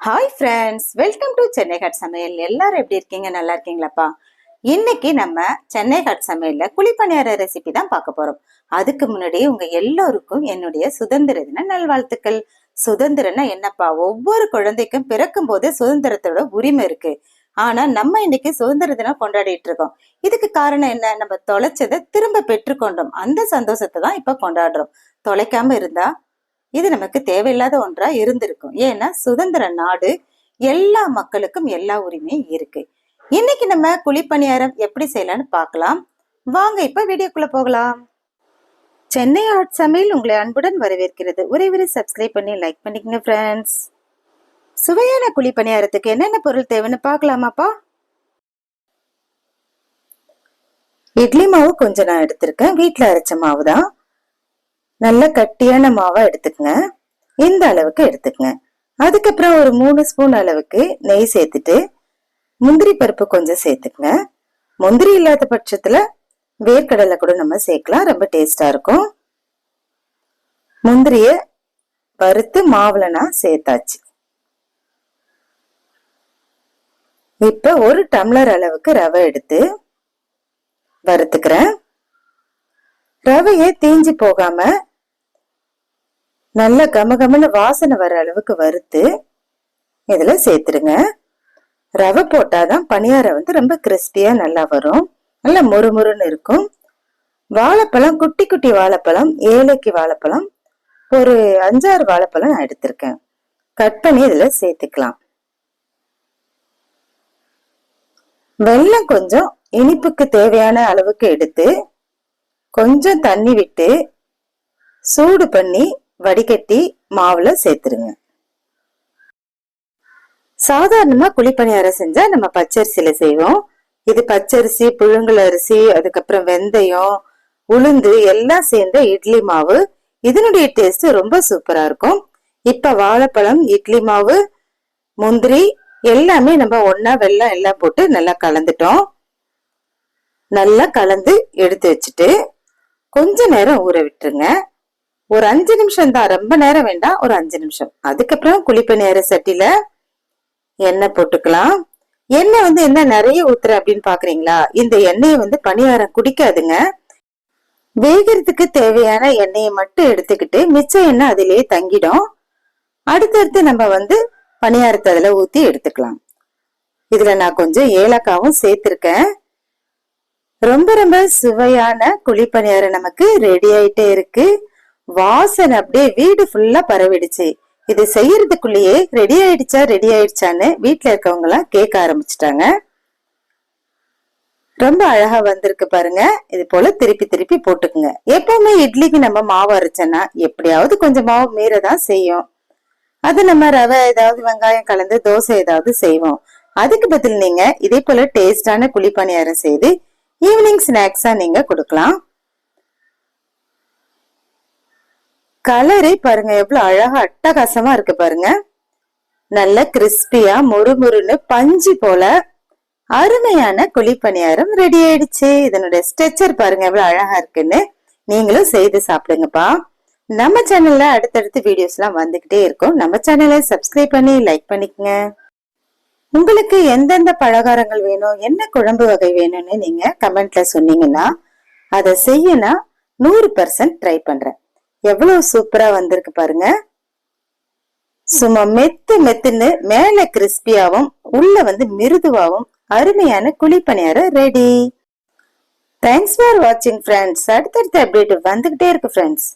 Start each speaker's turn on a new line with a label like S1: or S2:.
S1: Hi friends, welcome to Chennai hot சமையல். எல்லாரும் எப்படி இருக்கீங்க? நல்லா இருக்கீங்களாப்பா? இன்னைக்கு நம்ம சென்னை ஹாட் சமையல்ல குழிப்பணியார ரெசிபி தான் பார்க்க போறோம். அதுக்கு முன்னாடி உங்க எல்லோருக்கும் என்னுடைய சுதந்திர தின நல்வாழ்த்துக்கள். சுதந்திரம்னா என்னப்பா? ஒவ்வொரு குழந்தைக்கும் பிறக்கும் போதே சுதந்திரத்தோட உரிமை இருக்கு. ஆனா நம்ம இன்னைக்கு சுதந்திர தினம் கொண்டாடிட்டு இருக்கோம். இதுக்கு காரணம் என்ன? நம்ம தொலைச்சதை திரும்ப பெற்றுக்கொண்டோம். அந்த சந்தோஷத்தை தான் இப்ப கொண்டாடுறோம். தொலைக்காம இருந்தா இது நமக்கு தேவையில்லாத ஒன்றா இருந்திருக்கும். ஏன்னா சுதந்திர நாடு, எல்லா மக்களுக்கும் எல்லா உரிமையும் இருக்கு. இன்னைக்கு நம்ம குழிப்பணியாரம் எப்படி செய்யலாம்னு பார்க்கலாம். வாங்க இப்ப வீடியோக்குள்ள போகலாம். சென்னை ஹாட் சமையல் உங்களை அன்புடன் வரவேற்கிறது. ஒரே சப்ஸ்கிரைப் பண்ணி லைக் பண்ணிக்கங்க ஃப்ரெண்ட்ஸ். சுவையான குழிப்பணியாரத்துக்கு என்னென்ன பொருள் தேவைன்னு பார்க்கலாமாப்பா? இட்லி மாவு கொஞ்சம் நான் எடுத்திருக்கேன். வீட்டுல அரைச்ச மாவு தான். நல்ல கட்டியான மாவா எடுத்துக்கங்க. இந்த அளவுக்கு எடுத்துக்கங்க. அதுக்கப்புறம் ஒரு 3 ஸ்பூன் அளவுக்கு நெய் சேர்த்துட்டு முந்திரி பருப்பு கொஞ்சம் சேர்த்துக்கங்க. முந்திரி இல்லாத பட்சத்துல வேர்க்கடலை கூட நம்ம சேர்க்கலாம், ரொம்ப டேஸ்டா இருக்கும். முந்திரிய வறுத்து மாவுல நான் சேர்த்தாச்சு. இப்ப 1 டம்ளர் அளவுக்கு ரவை எடுத்து வறுத்துக்கிறேன். ரவையை தீஞ்சு போகாம நல்ல கமகமன்னு வாசனை வர அளவுக்கு வறுத்து இதுல சேர்த்துருங்க. ரவை போட்டாதான் பணியாரம் ரொம்ப கிறிஸ்பியா நல்லா வரும், நல்ல முறுமுறுன்னு இருக்கும். வாழைப்பழம், குட்டி குட்டி வாழைப்பழம், ஏலக்கி வாழைப்பழம், ஒரு 5-6 வாழைப்பழம் நான் எடுத்திருக்கேன். கட் பண்ணி இதுல சேர்த்துக்கலாம். வெல்லம் கொஞ்சம் இனிப்புக்கு தேவையான அளவுக்கு எடுத்து கொஞ்சம் தண்ணி விட்டு சூடு பண்ணி வடிகட்டி மாவுல சேர்த்துருங்க. சாதாரணமா குழிப்பணியாரம் செஞ்சா நம்ம பச்சரிசியில செய்வோம். இது பச்சரிசி, புழுங்கல் அரிசி, அதுக்கப்புறம் வெந்தயம், உளுந்து எல்லாம் சேர்ந்த இட்லி மாவு. இதனுடைய டேஸ்ட் ரொம்ப சூப்பரா இருக்கும். இப்ப வாழைப்பழம், இட்லி மாவு, முந்திரி எல்லாமே நம்ம ஒன்னா வெல்லம் எல்லாம் போட்டு நல்லா கலந்துட்டோம். நல்லா கலந்து எடுத்து வச்சுட்டு கொஞ்ச நேரம் ஊற விட்டுருங்க. ஒரு 5 நிமிஷம் தான், ரொம்ப நேரம் வேண்டாம், ஒரு 5 நிமிஷம். அதுக்கப்புறம் குழிப்பணியார சட்டியில எண்ணெய் போட்டுக்கலாம். எண்ணெய் என்ன நிறைய ஊத்துற அப்படின்னு பாக்குறீங்களா? இந்த எண்ணெயை பணியாரம் குடிக்காதுங்க. வேகிறதுக்கு தேவையான எண்ணெயை மட்டும் எடுத்துக்கிட்டு மிச்ச எண்ணெய் அதிலேயே தங்கிடும். அடுத்தடுத்து நம்ம பணியாரத்தை அதுல ஊத்தி எடுத்துக்கலாம். இதுல நான் கொஞ்சம் ஏலக்காவும் சேர்த்திருக்கேன். ரொம்ப ரொம்ப சுவையான குழிப்பணியாரம் நமக்கு ரெடி ஆயிட்டே இருக்கு. வாசனை அப்படியே வீடு ஃபுல்லா பரவிடுச்சு. இது செய்யறதுக்குள்ளேயே ரெடி ஆயிடுச்சான்னு வீட்டுல இருக்கவங்க எல்லாம் கேட்க ஆரம்பிச்சுட்டாங்க. ரொம்ப அழகா வந்திருக்கு பாருங்க. இது போல திருப்பி திருப்பி போட்டுக்குங்க. எப்பவுமே இட்லிக்கு நம்ம மாவு அரைச்சோன்னா எப்படியாவது கொஞ்சம் மாவு மீறதான் செய்யும். அது நம்ம ரவை ஏதாவது வெங்காயம் கலந்து தோசை ஏதாவது செய்வோம். அதுக்கு பதில் நீங்க இதே போல டேஸ்டான குழிப்பணியாரம் செய்து ஈவினிங் ஸ்நாக்ஸா நீங்க கொடுக்கலாம். கலரே பாருங்க எவ்வளவு அழகா அட்டகாசமா இருக்கு பாருங்க. நல்ல கிறிஸ்பியா முறுமுறுன்னு பஞ்சு போல அருமையான குழிப்பணியாரம் ரெடி ஆயிடுச்சு. இதனுடைய ஸ்ட்ரக்சர் பாருங்க எவ்வளவு அழகா இருக்குன்னு. நீங்களும் செய்து சாப்பிடுங்கப்பா. நம்ம சேனல்ல அடுத்தடுத்து வீடியோஸ் எல்லாம் வந்துகிட்டே இருக்கும். நம்ம சேனலை சப்ஸ்கிரைப் பண்ணி லைக் பண்ணிக்கங்க. உங்களுக்கு எந்தெந்த பலகாரங்கள் வேணும், என்ன குழம்பு வகை வேணும்னு நீங்க கமெண்ட்ல சொன்னீங்கன்னா அதை செய்யனா 100% ட்ரை பண்றேன். எவ்வளவு சூப்பரா வந்திருக்கு பாருங்க. சும்மா மெத்துன்னு மேல கிறிஸ்பியாவும் உள்ள மிருதுவாவும் அருமையான குழிப்பணியாரம் ரெடி. தேங்க்ஸ் ஃபார் வாட்சிங் ஃப்ரெண்ட்ஸ். அடுத்தடுத்த அப்டேட் வந்துகிட்டே இருக்கு ஃப்ரெண்ட்ஸ்.